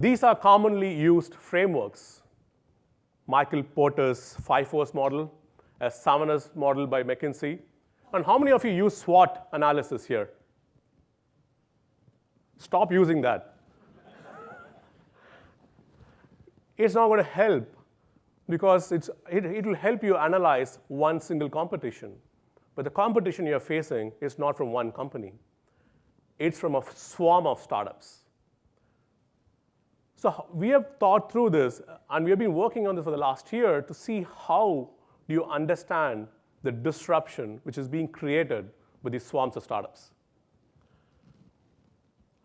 These are commonly used frameworks. Michael Porter's 5 Force model, a 7S model by McKinsey. And how many of you use SWOT analysis here? Stop using that. It's not going to help because it will help you analyze one single competition. But the competition you're facing is not from one company. It's from a swarm of startups. So we have thought through this, and we have been working on this for the last year to see how do you understand the disruption which is being created with these swarms of startups.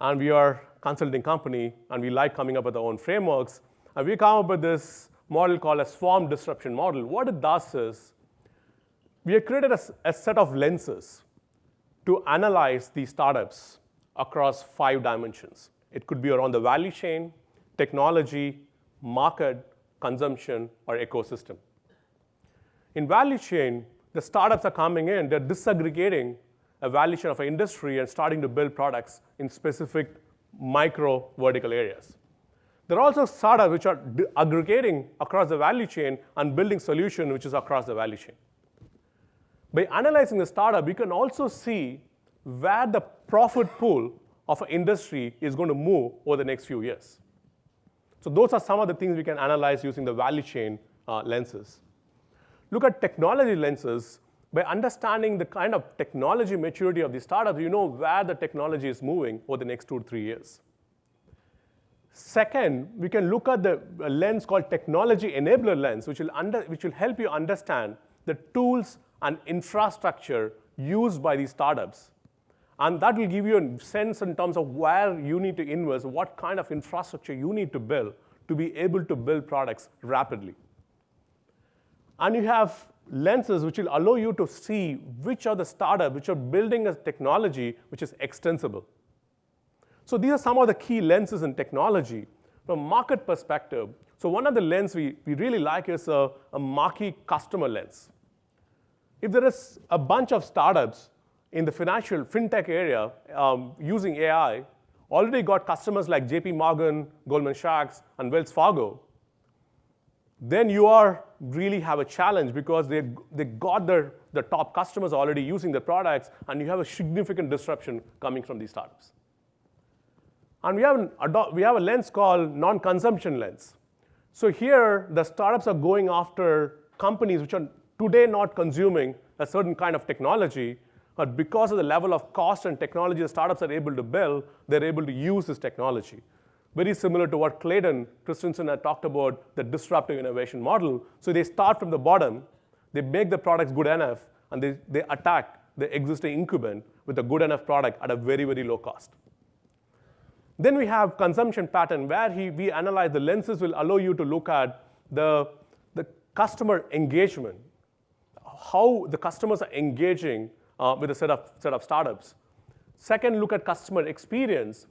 And we are a consulting company, and we like coming up with our own frameworks. And we come up with this model called a swarm disruption model. What it does is we have created a set of lenses to analyze these startups across 5 dimensions. It could be around the value chain, technology, market, consumption, or ecosystem. In value chain, the startups are coming in, they're disaggregating a value chain of an industry and starting to build products in specific micro vertical areas. There are also startups which are aggregating across the value chain and building solution which is across the value chain. By analyzing the startup, we can also see where the profit pool of an industry is going to move over the next few years. So those are some of the things we can analyze using the value chain lenses. Look at technology lenses. By understanding the kind of technology maturity of these startups, you know where the technology is moving over the next 2 to 3 years. Second, we can look at the lens called technology enabler lens, which will help you understand the tools and infrastructure used by these startups. And that will give you a sense in terms of where you need to invest, what kind of infrastructure you need to build to be able to build products rapidly. And you have lenses which will allow you to see which are the startups which are building a technology which is extensible. So these are some of the key lenses in technology. From a market perspective, so one of the lenses we really like is a Marquee customer lens. If there is a bunch of startups in the fintech area using AI, already got customers like JP Morgan, Goldman Sachs, and Wells Fargo, then you really have a challenge because they got the top customers already using the products, and you have a significant disruption coming from these startups. And we have a lens called non-consumption lens. So here, the startups are going after companies which are today not consuming a certain kind of technology, but because of the level of cost and technology the startups are able to build, they're able to use this technology. Very similar to what Clayton Christensen had talked about, the disruptive innovation model. So they start from the bottom, they make the products good enough, and they attack the existing incumbent with a good enough product at a very, very low cost. Then we have consumption pattern, where we analyze the lenses will allow you to look at the customer engagement, how the customers are engaging with a set of startups. Second, look at customer experience,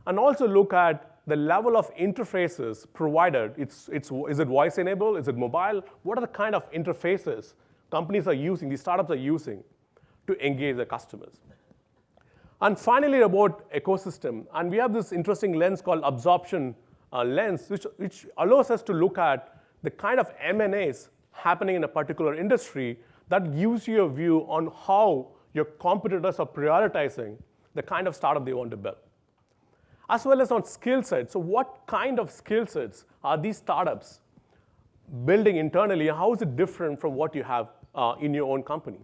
and also look at the level of interfaces provided. Is it voice enabled? Is it mobile? What are the kind of interfaces companies are using, these startups are using to engage their customers? And finally, about ecosystem. And we have this interesting lens called Absorption Lens, which allows us to look at the kind of M&As happening in a particular industry that gives you a view on how your competitors are prioritizing the kind of startup they want to build, as well as on skill sets. So what kind of skill sets are these startups building internally, and how is it different from what you have in your own company?